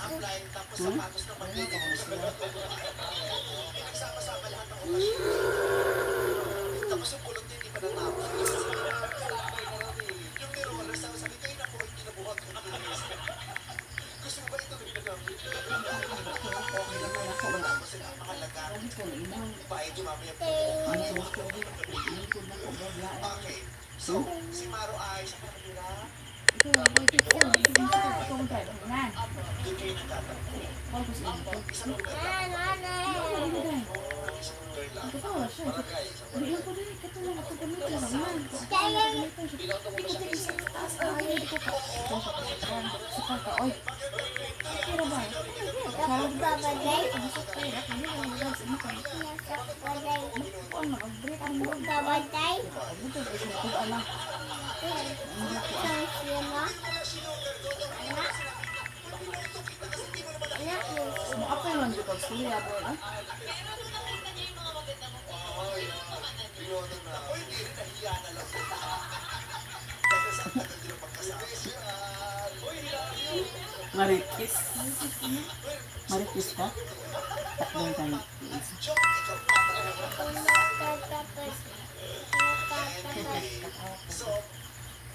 Tapos yung kulot niya hindi pa natapos. Yung mirror, sabi kayo na po, hindi nabuhat. Gusto mo ba ito ginagawin? Okay naman ako. Matapos sila ang mahalaga. Bayad yung mamaya po. Okay. So, si Maro ay sa kanila. Doon kayo nagtatanong. Isang lugar lang. Isang lugar lang. Barangay. Bigyan ko din, ito lang, ito gamit lang naman. Binoto mo na siya isa. Hindi ko pa. Sa kaka, oy. Kira ba? Sarang babagay. Ang sakay, hindi ko nagagawin sa mga. Ano, mag-break ang mga babagay. Ito, ito, alam. Apa yang lanjut kau sini ya boy? Marikis, marikis ka? Tatlong tayo. So,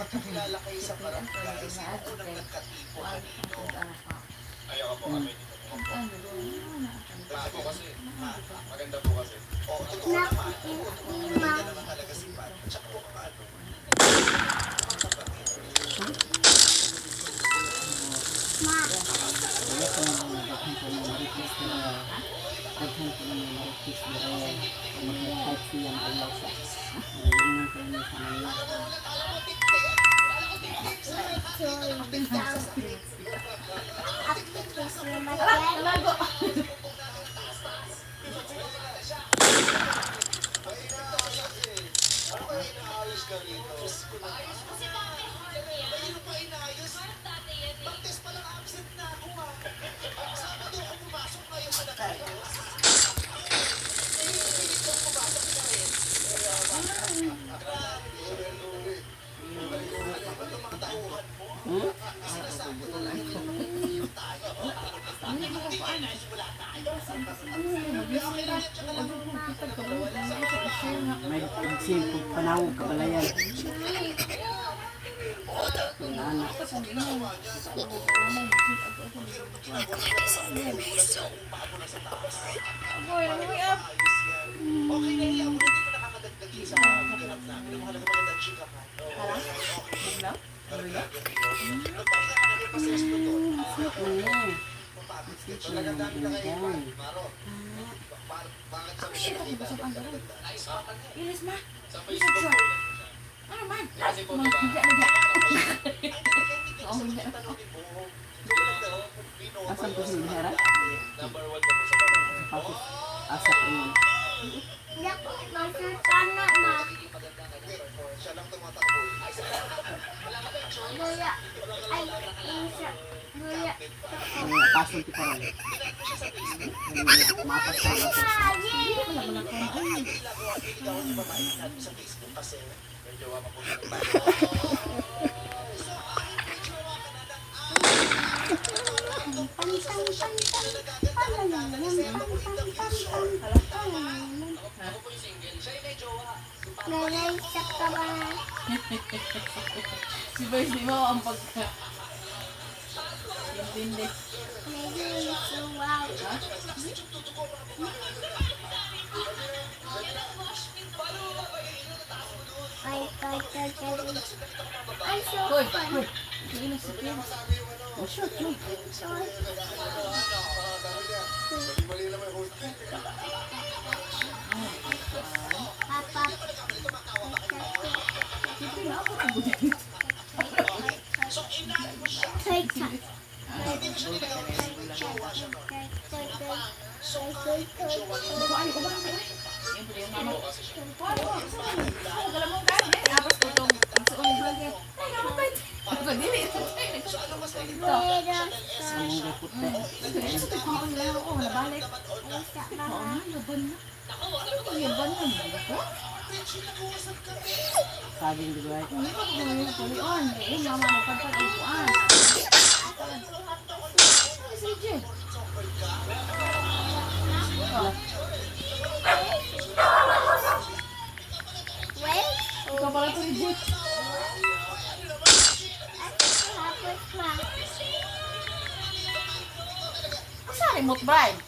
pagkakilala kayo sa barangay, sino po nang nagkatipuan ninyo? Ayaw ka po kami. Maganda po kasi. Maganda po kasi. O, totoo naman. Maganda naman talaga si Pat. Tsaka po mga ano. May pagsilpog panawag kabalayan. Anak. Okay na iyan. Hindi mo nakakadagdag sa mga hirap namin. Ang mahalaga magandang chika ka. Ilis ma. Sa Facebook po yan. Ano man? Kasi po diba? Asan ko si Hera? Number 1 po sa barangay. Pasok. Asa ko yun. Siya lang tumatakbo. Pasok ko rin. Mapas ka lang. Sa Facebook kasi May jowa pa po siya. Ako po yung single. Siya yung may jowa. Si Boy, di mo ang pagka. Intindi. Hoy, hoy. Hindi na si Kim. Oh, short, no? Mali naman yung host. Siyempre na ako ang buhay. So, inaan mo siya. Hindi mo siya nilagawin kasi may jowa siya. So, kahit may jowa niya. Kuhaan ko ba? Siyempre yung mama. Kuhaan ko. Ako, galamang gani. Tapos tutong. Ang suong vlog eh. Ay, nakapit. Ako, dili. So, ano mas nalito? Ang gapot na. Ito ko ang laro ko. Nabalik. Oo nga, laban na. Ano ko yaban na? Ako? Sabing di ba? Hindi ko gawin yung pulion. Eh, mama, nagpagpag ang kuhaan. Si J. Asa remote bride?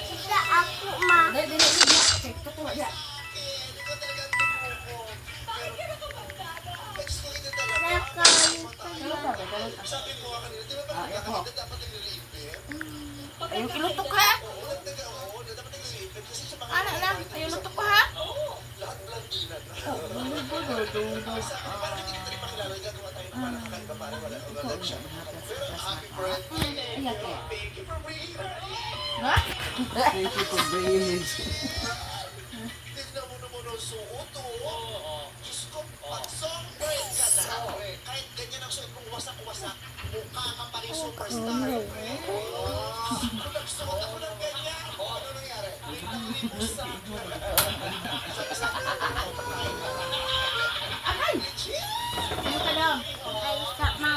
Kita aku mah. Dali dia. Cek ketua dia. Kalau ka ba? Sabi mo nga kanina, di ba Ah, pag ako. dapat nag-i-live? Ayo kilutok ha. Oo, dapat nag-i-live kasi sa mga Anak lang, ayo lutok pa ha. lahat blandinan. Oh, do. Makilala gagawa tayo ng parang kakaiba para wala siya. Pero happy birthday! Ayan kaya. Thank you for bringing her in. Ha? Thank you for bringing it. Tignan mo naman ang suot, oh. Diyos ko, pag songbird ka na, kahit ganyan ang suot mong wasak-wasak, mukha ka pa rin superstar. Kung nagsuot ako ng ganyan, ano nangyari? Aray! Ano ka daw? Ay, sama.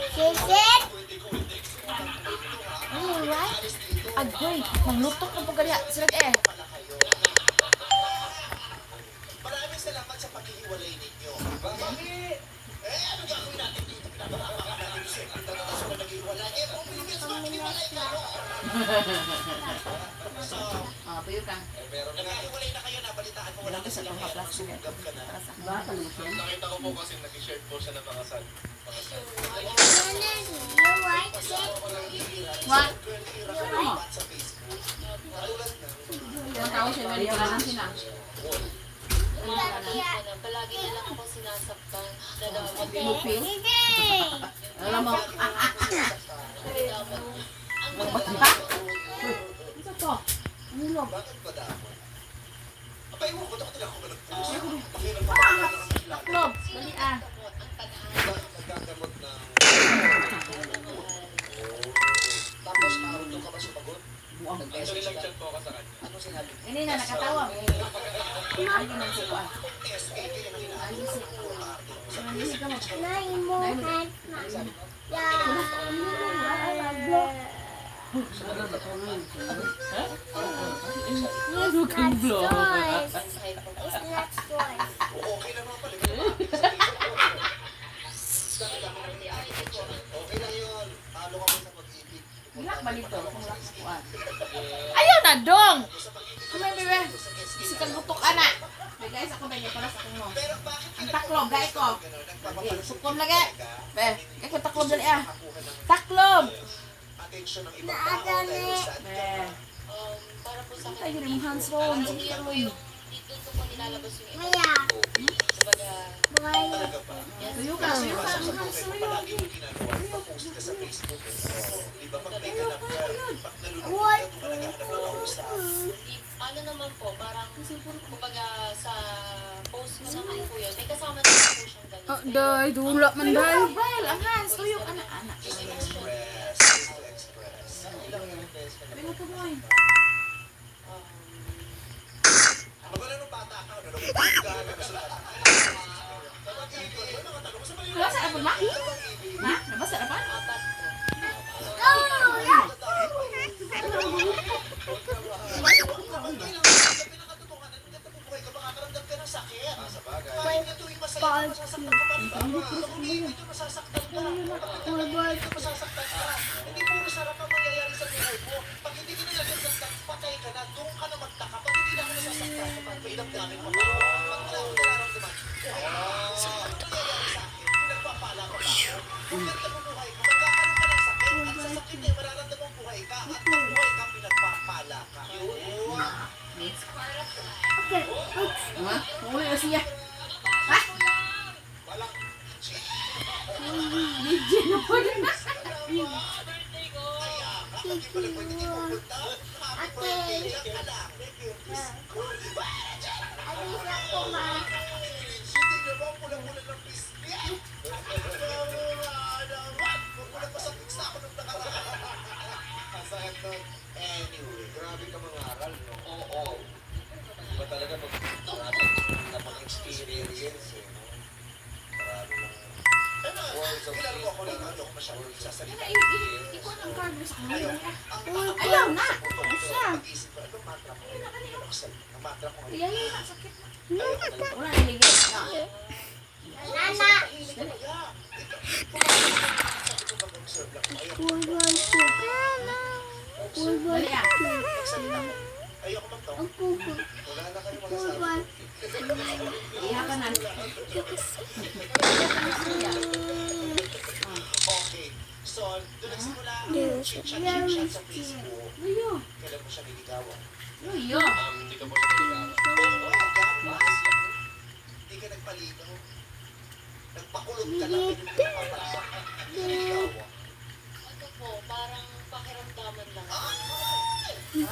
Sisit. Alright. Agoy, maglutok na po kaya. Silag eh. Maraming salamat sa paghihiwalay ninyo. Bakit? Ano gagawin natin dito? Pinapakakaman natin sa tapos na naghihiwalay. Kung Pilipinas, maghihiwalay kayo. So, Puyo ka. naghihiwalay na kayo, nabalitaan mo, wala Walang isa ka itong haplas niya. sumugap ka na. Para sa akin. Baka lusin. Nakita ko po kasi nag-shirt po siya na pakasal. You like it? What? Sa Facebook. Katulad ng Ang tao siya, may kailangan sila. Palagi na lang ako sinasaktan. Nalaman You feel? Alam mo, ito to. Ano lo? bakit ba damon? Abay mo, ba't ako talaga ako nag-post? Pakiram mo Taklob. Dali ah. nagkagamot ng... Tapos, marunong ka ba sumagot? Actually, nag-chat po ako sa kanya. Ano sinabi? Ini na nakatawa. Ayun ang sukuan. SK, kaya nang inaayos. Nandihi ka mo. Nay mo hand na. Ano kang vlog? It's not choice. Okay lang naman pala. Okay lang yun. Talo ka mo sa pag-ibig. Hilak ba dito? Kung hilak sa kuan. Ayaw na dong! Kamay bebe. Sikang butok anak. Be guys, ako tayo para sa kuno. Pero bakit Ang taklob, gaya ko. nagpapapalit Sukom lagi. Be, kaya ko taklob dali ah. kakuha ng Taklob! atensyon ng ibang tao dahil sa Be. para po sa Tayo akin. rin hands roll. Parang hindi ako yung dito ko po nilalabas yung Maya. Kumbaga, Boy. talaga ba? Tuyo ka, tuyo ka. Ang hands roll. Palagi mo ginagawa, ipapost ka sa Facebook. Di ba pag may ganap ka, pag nalulungkot What? ka, doon ka naghahanap ng kausap. ano naman po, parang kumbaga sa post mo naman po yun, may kasama naman po siyang ganun. Day, dula man Tuyo day. ka, Bel. Ang hands. Tuyo ka na, anak. Just to express, just to express. Bino ka mo eh. Magwala nung bata ka, nalungkot ka, nagkasulat ka. Kapag ibig, ano nga tanong mo sa mga Nabasa na po ba? kapag ibig, Ha? Nabasa na pa? Apat po. pinakatotohanan, hanggat nabubuhay ka, makakaramdam ka ng sakit. Sa bagay. Kahit na tuwing masaya ka, masasaktan ka pa rin. Pag umiibig ka, masasaktan ka. Pag umiibig ka, masasaktan ka. Hindi puro sarap ang mangyayari sa buhay mo. Pag hindi ka na nagsasaktan, patay ka na. Doon ka na magtaka. Pag hindi na ka nasasaktan, may damdamin mo pa. Pag wala akong nararamdaman, ano nangyayari sa akin? Nagpapala ko ba ako? Kung nagtabubuhay ka, magkakaroon ka ng sakit. At sa sakit eh, mararamdaman mo buhay ka. At pag buhay ka, pinagpapala ka. Yun. Ha? Muli na siya. Ha? Walang DJ na po rin. Okay. Alis ako ma. Anyway, grabe ka mangaral, no? Oo. Iba talaga pag Marami na pang experience, eh, no? Marami ng words kilala mo ako lang, ano, masyadong sasalita. Ikaw ang card mo sa kanila. Ang Ayaw na! Isa! Mag-isip ko, anong mantra ko? Ang mantra ko ngayon. Ayaw na, sakit na. Ayaw ko na lang. Wala niligay. Nana. Dali ah. Ayoko magtawa. Ang pupo. Wala na kayo magasabi. Iha ka na. Okay. So, doon nagsimula ang chit-chat sa Facebook. Luyo. Kailan mo siya niligawan? Luyo. Hindi ka po siya niligawan. Oo, gapas. Hindi ka nagpaligaw. Nagpakulog ka lang. Niligawan. Ano po, parang pakiramdaman lang. Oo,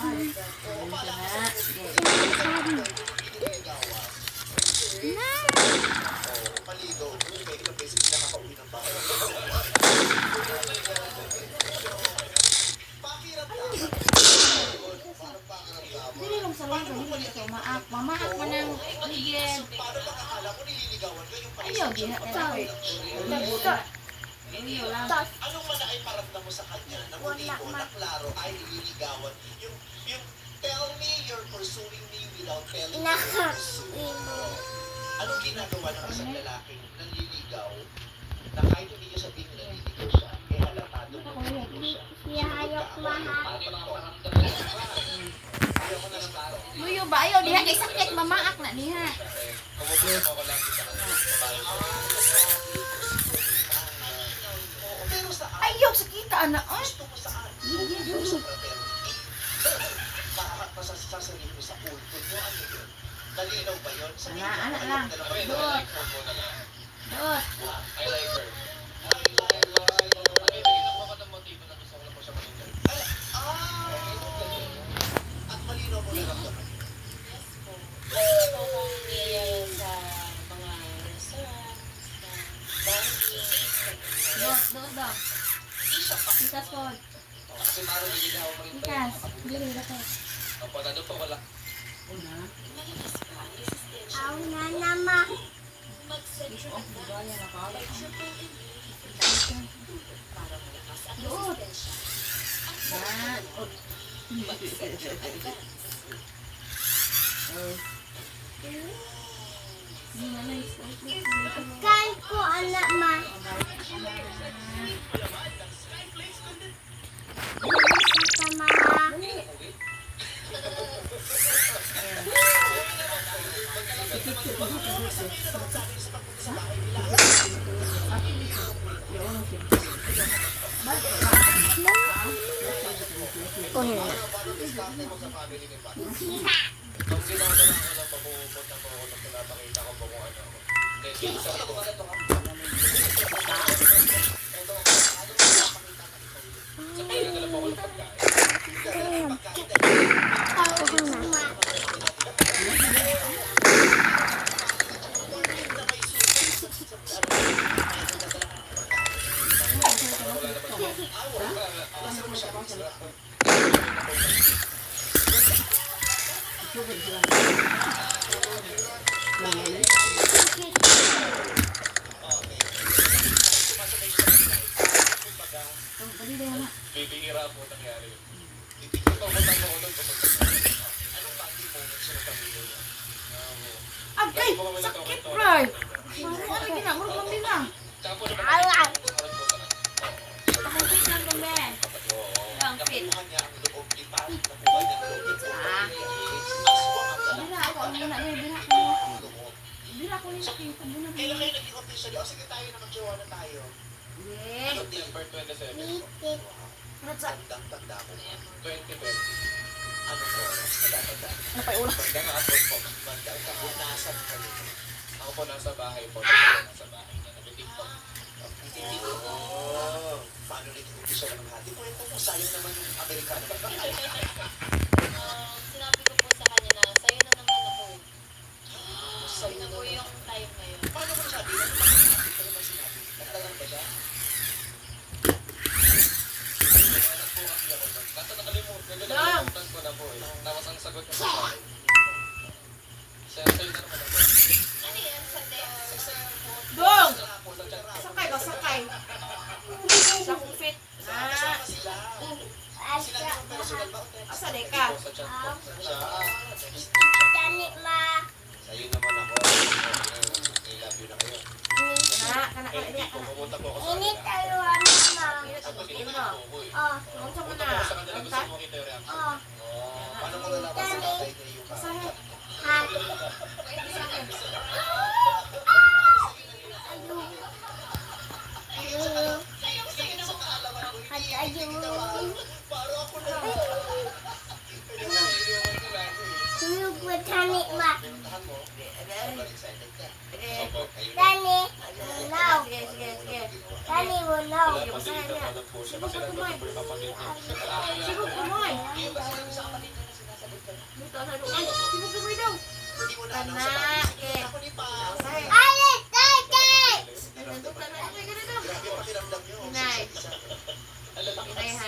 pala ka sa niligawan. Oo, paligaw. May ilang beses na nakauwi ng bahay. Pakiramdaman. Parang pakiramdaman. Dili lang sa lang. Mamaak mo ng ligyan. Paano ba akala mo nililigawan ka yung Ayaw, di na tayo. Luyo lang. Anong mana ay paramdam mo sa kanya na muli mo na klaro ay nililigawan? Yung tell me you're pursuing me without telling me you're pursuing me. Anong ginagawa ng isang lalaking nanliligaw na kahit hindi niya sabihin na nanliligaw siya, eh halatado mo nanliligaw siya? Siyahayok mahal. Ayaw ko na lang klaro. Luyo ba? Ayaw, diha. Kay sakit, mamaak na diha. Kumukuha ko lang sa kanya. Pero saan? Ayaw, sakita anak. Ay. Gusto mo saan? Gusto mo sa fraternity? Kahakat pa sa sasabihin mo sa kulto mo, ano yun? Nalinaw ba yun? Sabihin mo, Anak alam lang. na lang. Okay, nag-inform ko na lang. Doon. I like her. Nabibigyan ako ng motibo na gusto ko na po siya malingan. At malinaw mo naramdaman. Yes po. Lagi po akong niyayaya sa mga restaurant, sa banking, Doon, doon, doon. Ikas po. Kasi parang niligaw mo rin pa Ikas. Dili, dili. Opo, nandun po wala. malakas po ang resistensya. Aw na nama. Mag-set siya ng picture po para malakas ang Doon. resistensya. Ah. Mag-set siya ng advance. Kain ko anak ma. Sama. Ang ginawa ko lang wala pa pupunta po ako nung pinapakita ko po kung ano ako. Then, isa ko ito ka. Sa pinagdala po ako ng pagkain. Bibihira po nangyari yun. Hindi ko pa matang ako doon kapag anong bonding moment siya ng pamilya niya? Agay! Sakit, bro! Ano ginamuro kang bilang? Tsaka po naman Awan. harap ko sa Ako lang kami. Lang fit. Nakuha niya ang loob ni Pat. Nakuha niya ang loob ni Pat. Aswang ang lalaki. Bira ako, ang muna. Bira ko. Ang loob. Bira ko yung nakita. Buna Kailan kayo naging officially? O sige tayo na mag-jowa na tayo. Yeah. September 27 po. Bitit. Tanda ko. 2020. Anong oras? Natatanda. Banda nga at po. Banda ka. Nasan kayo? Ako po nasa bahay po. Nasa bahay na. Nag-tiktok. Hindi ko. Paano naging official ng hati? Kwento mo, sayang naman yung Amerikano. Sinabi ko po sa kanya na sa'yo na naman ako. Sa'yo Yun na po yung time na yun. Paano mo nasabi? Ano ba sinabi? Nagtalang ba siya? Nagtalang po kasi ako. Kaso nakalimutan ko na po eh. Tapos ang sagot ko sa akin. Sa'yo na naman ako. Ano yan? Sa text? Dong! Sa chat. Sakay ka, sakay. alam po siya kasi nandun na po yung kapatid niya. Sibog kumoy. Yung ba sinabi sa kapatid niya na sinasagot ka na? Dito sa doon. Sibog kumoy daw. Hindi mo na ano sa Anak, kapatid. eh. Ako ni pa. Alit, tay! Nandun ka na. Okay, ganito. Grabe ang pakiramdam niyo. Inay. Isa-isa. Inay ha.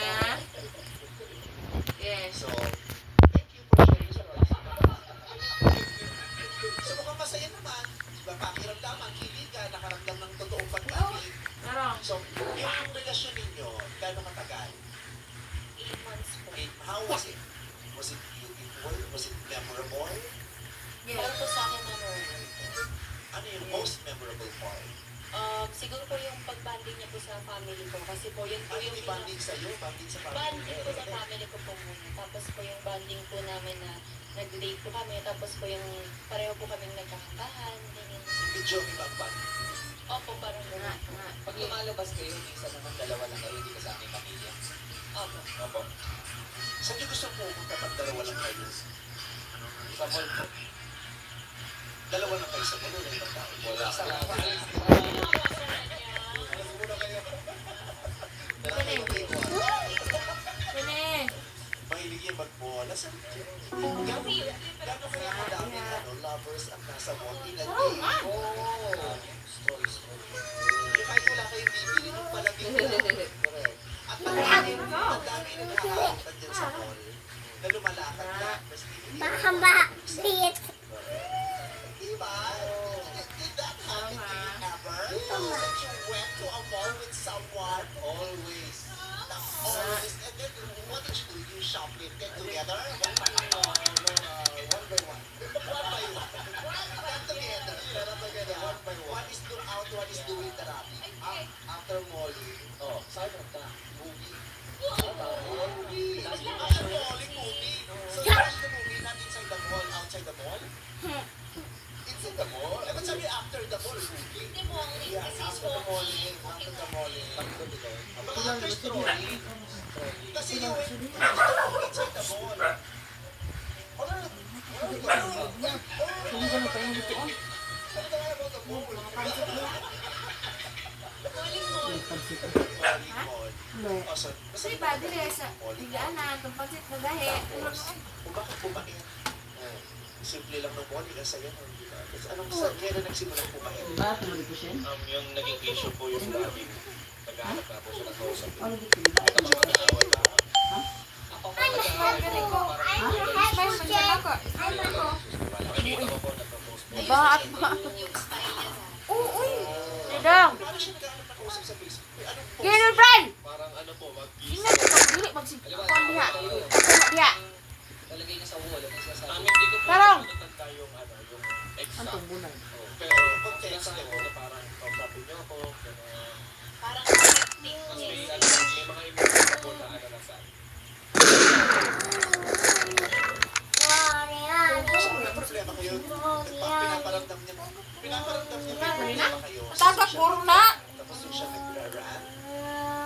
Yes. So, thank you for sharing sa mga. So, mukhang masaya naman. Diba, pakiramdaman, kilig ka, nakaramdam ng totoong pag-ibig. Pero, So, yung relasyon ninyo, gano'ng katagal? 8 months po. How was it? Was it beautiful? Was it memorable? Para yes. po sa akin, memorable po. Ano yung most memorable part? Siguro po yung pag-banding niya po sa family ko. Kasi po yun po Ano yung yung banding sa'yo? Banding sa family? banding po sa family ko po muna. Tapos po yung banding po namin na nag-date po kami. Tapos po yung pareho po kaming nagkakantahan. Ganyan. Video ibang banding. Opo, parang Nga, gano'n. nga. Pag lumalabas kayo, minsan naman dalawa lang kayo, hindi kasama yung pamilya. Opo. Opo. Saan niyo gusto pumunta pag dalawa lang kayo? Sa mall po. Dalawa lang kayo sa mulo ng ibang tao. Wala. Sa Sine. mahilig yung mag-mall. Saan gano'n kaya kadami lovers ang nasa mall? Inagay. Oh. Story. Yung kahit wala kayong bibili ng palamig lang. Correct. At ang dami nagkakakitan dyan sa mall na lumalakad na. Mas bibili. Mahaba, bit. Diba? Did that happen to you ever? That you went to a mall with someone? Always. Always. And then, what did you do? You shoplifted together? One by one. One by one. Not together. One by one. One is doing out, one is doing therapy. After malling, oh, saan ka? Movie. Movie. After malling, movie. So you watch the movie not inside the mall, outside the mall? Inside the mall? Eh, ba't sabi after the mall, movie? Hindi po, ang Yeah, after the malling, after the malling. Mga after strolling. Kasi yung inside the mall. Alright. Hindi ka na tayo dito. Oh. Kasi ba, dire sa higaan pagsit na gahe. Kung bakit pumain? Simple lang ng mall, ilan sa'yo nun, di ba? Kasi anong sa kailan nagsimulang pumain? Diba? Tumuli ko siya. Yung naging issue po yung daming naghahanap na po siya ng kausap. Ano dito? Diba? Ito Tapos mag-aaway na. ako po. I'm happy ako. Nakikita ko po nagpo-post po. Diba? At ba? Yung style niya. Uy! Didang! Paano siya naghahanap ng kausap sa Facebook? May anong post? Gino, Brian! Parang ano po, mag-kiss. Sino ito? Dili, magsipon diha. Ako diha. Talagay niya sa wall. Hindi ko po Tarong! natanda yung ano, yung exact. Ang tumbunan. Oh, pero sinasabi ko na parang kausapin niyo ako. Gano'n. Parang connecting Tapos niya. may mga emotion po na ano na saan. So, may problema kayo? Pinaparamdam niya may problema kayo. Tatag puro na! Tapos yung siya nag-rant.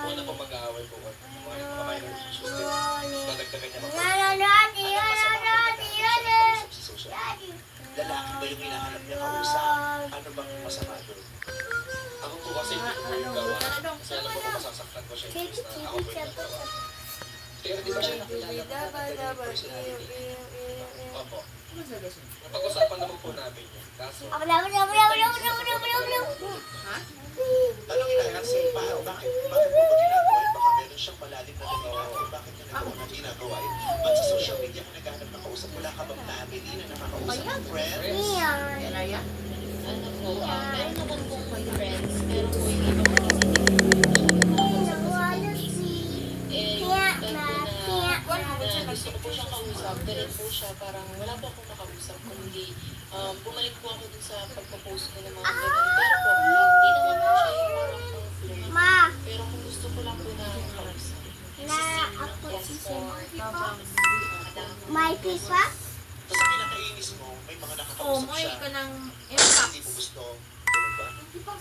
Una po mag-aaway po. Mga minor issues din. Dadagdagan niya mga Kausap sa social media. Lalaki ba yung hinahanap niya kausap? Ano bang masama doon? Ako po kasi hindi ko po yung gawa. Kasi alam ko kung masasaktan ko siya. Imbis na ako po yung nagawa. Pero di ba siya nakilala ko na ganyan yung personality? Opo. Napag-usapan naman po namin yun. Kaso, Anong kailangan si Pa? Bakit mo ba ginagawa yun? Baka meron siyang malalim na nagawa. Bakit niya nagawa na ginagawa yun? Ba't sa social media ka naghahanap ng kausap? Wala ka bang family na nakakausap ng friends? Alaya? Ano po, meron naman pong friends. Pero po yung iba po kasi hindi ko gusto ko po siyang kausap. Galit po siya. Parang wala po akong makausap. Kundi bumalik po ako dun sa pagpo-post ko ng mga ganun. Pero po, hindi naman po siya yung parang pang Pero kung gusto ko lang po na kausap. Yes po. My pipa? Tapos ang pinakainis mo, may mga Oh, nakakausap mo siya. ka ng Hindi mo impact. gusto. Ganun ba? Mo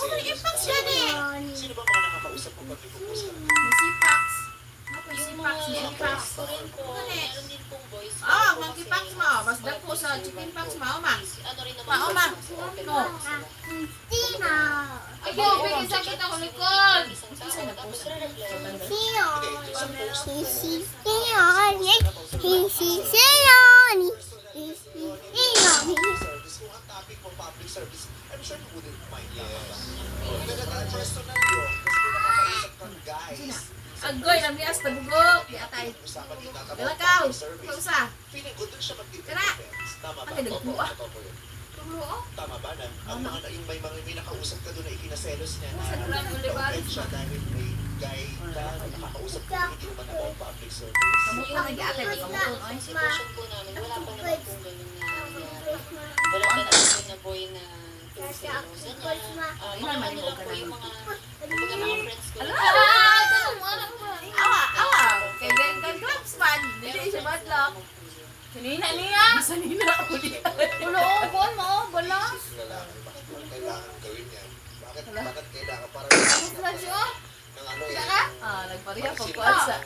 may impact yan eh! Sino ba mga nakakausap mo pag nagpo-post ka? Si Pax. Ako si Yung Pax. mga Si Pax. ko rin po, meron din pong voice. Ah, monkey Pax mo. Mas dako sa chicken Pax mo. Ma. Ano rin naman. Ma, po, no. Tina. Ako, bigyan sa kita ko, Nicole. Isang Isa Tapos re-reply ako. service, kung ang topic mo public service, I'm sure you wouldn't mind. Nagkakaroon personal yun. Kasi kung nakakausap kang guys, Agoy, lambias, tabugok. Di atay. usapan din natin Galakaw. public service. Pausa. Feeling ko dun siya mag-defense. Tara. Tama ba? Ay, nagbuwa. Opo, yun. Tumuo. Tama ba? Ang mga yung may nakausap ka doon na ikinaselos niya na Sa Grand Olivares. na-offend siya dahil may guy ka na nakakausap ka hindi naman about public service. Kamuto na gi-atay. Kamuto, oy. Ang sitwasyon po namin, wala pa naman pong ganun na nangyari. Wala pa naman na boy na pinagselosa niya. Mga ano lang po yung mga friends ko. Awa. Kay Gan Clubs man. Dili siya madlock. Kanina niya. Sanina ako diya. Ulo, buwan mo. Balas. Lalaki, bakit kailangan gawin yan? Bakit kailangan para Flash, oh. ng ano eh? Saka? Nagpariya po ko sa.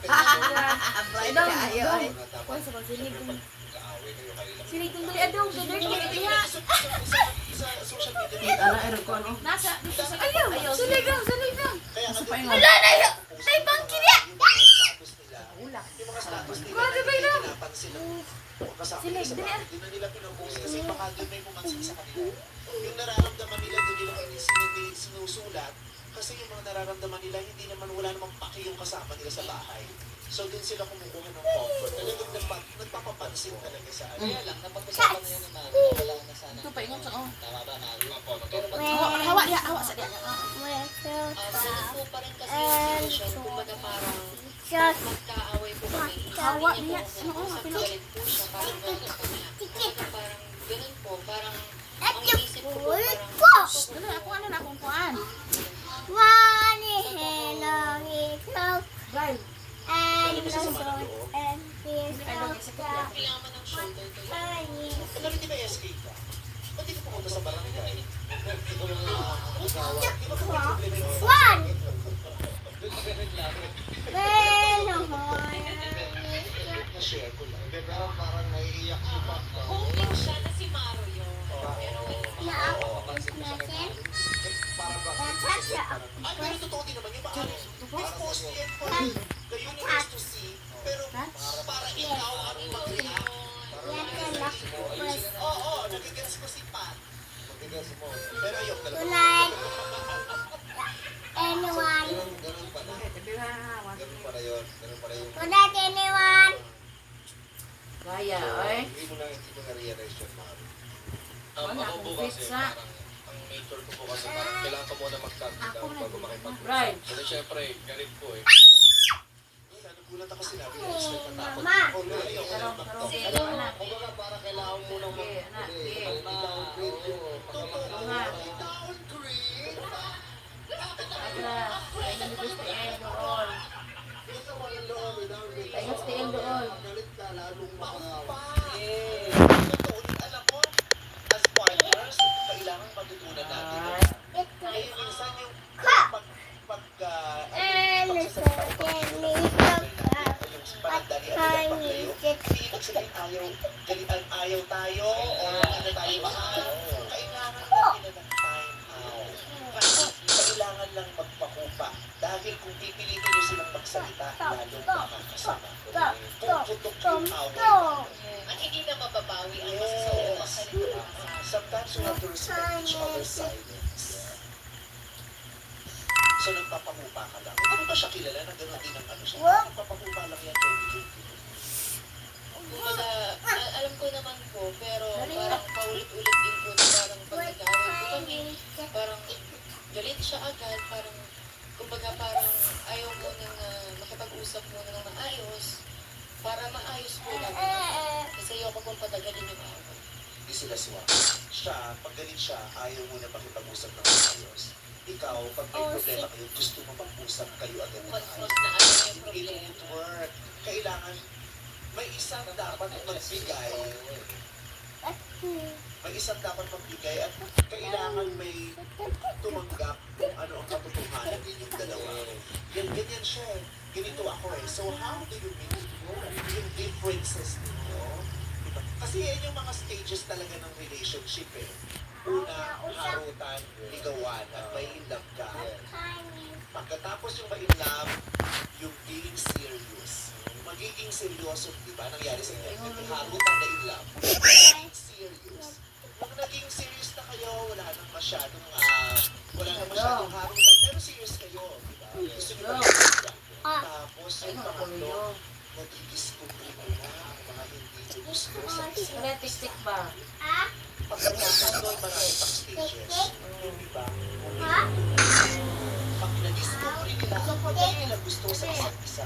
Bright ka ayo ay. Tapos Sa pagsinig kong kaaway kayo kayo. sinig kong dali adong gader kay diha. Sa social media, Ano, aero ko, ano? Nasa dito sa ayaw. Sinig lang. kaya nga pa din- yun. Wala na yun. Tay bangki niya. yung mga status nila, yung mga status nila Grabe ba na yun? pinapansin ng kasama Sila, nila sa dili, bahay. Hindi na nila pinapost kasi baka doon may pumansin sa kanila. Yung nararamdaman nila, doon nila sinusulat kasi yung mga nararamdaman nila, hindi naman wala namang paki yung kasama nila sa bahay. So doon sila kumukuha ng comfort. Talagang nagpapapansin talaga sa ano. Kaya lang, napag-usapan na yan ni Mami, wala na sana. Ito pa ingon sa oh. Tama ba, Mami? Pero Hawa diha, hawa sa diha. Ganun po pa rin kasi yung sitwasyon. Kumbaga parang magkaaway po kami. Hawa Sabi niya. niya po, Ano, galit po siya. Parang ganun po. Kumbaga parang ganun po. Parang ang isip ko po parang Ano na akong kuan. Right. kailangan mo ng shoulder to yun. Pagkalit di ba SK ka? Ba't di ka pumunta sa barangay? Di ba mga asawa? Di ba kung may problema yung na-share ko lang. Pero parang naiiyak si Papa. Hoping siya na si Maro yun. Pero Parang ba? Ay, pero totoo din naman yung maaaring expose niya for the universe to see. Pero para ikaw ang mag-react. Oo, nagigets ko si Pat. Nagigets mo. Pero ayok talaga. Ganun pala. Ganun pala yun. Ganun pala yun. Gaya, oy. Hindi mo na-realize yun, Mari. Wala Ako po akong kasi, pizza. parang, ang nature ko po kasi, parang kailangan ko muna mag-calm down bago makipag-usap. Right. Kasi syempre, galit po eh. Nagulat ako sinabi ko. Natakot. Mama. Oh, no, ayoko na Pero mag-talk. pero anak. Kumbaga, parang kailangan mo nang Sige, anak. Sige. downgrade yun. Totoo. Nga. Downgrade? Atra. Ay nandito sa el doon. Gusto mo yung loob, downgrade. Tayo sa el doon. Galit ka, lalong makawa. Totoo, alam mo, as partners, kailangan matutunan natin. Kaya minsan yung ayaw tayo o ano tayo mahal. Kailangan lang nila ng time out. Kailangan lang magpakupa. Dahil kung pipilitin nyo silang magsalita, lalong makakasama. Kung putok yung away, at hindi na mababawi ang masasawa sa kanila. sometimes you have to respect each other's silence. So nagpapakupa ka lang. Hindi mo ba siya kilala na gano'n din ang ano siya? Nagpapakupa lang yan, baby. Kumbaga, alam ko naman po, pero parang paulit-ulit din po na parang pag nag-away po kami, parang galit siya agad, parang kumbaga parang ayaw mo nang makipag-usap muna ng maayos para maayos po lang. Kasi ayoko pong patagalin yung away. Hindi sila swak. Siya, pag galit siya, ayaw mo na makipag-usap ng maayos. Ikaw, pag may problema kayo, gusto mo mag-usap kayo agad ng Mas maayos. na ano yung It problema. won't work. Kailangan, may isang dapat magbigay. May isang dapat magbigay at kailangan may tumanggap kung ano ang katotohanan ninyong dalawa. Ganyan siya eh. Ganito ako eh. So how do you make yung differences ninyo? Diba? Kasi yan yung mga stages talaga ng relationship eh. Una, harutan, ligawan, at may in love ka. Pagkatapos yung may in love, yung being serious. Magiging seryoso, di ba? Nangyari sa inyo. May harutan na in love. Serious. Nung naging serious na kayo, wala nang masyadong harutan. Pero serious kayo, di ba? Gusto nyo ba? Tapos yung pangatlo, nagigis-kumpli mo na ang mga hindi ko gusto sa isa. Electric ba? Pagkatapos doon, marami pang stages. Di ba? Pag nag-discovery nila, ang mga nila gusto sa isa't isa,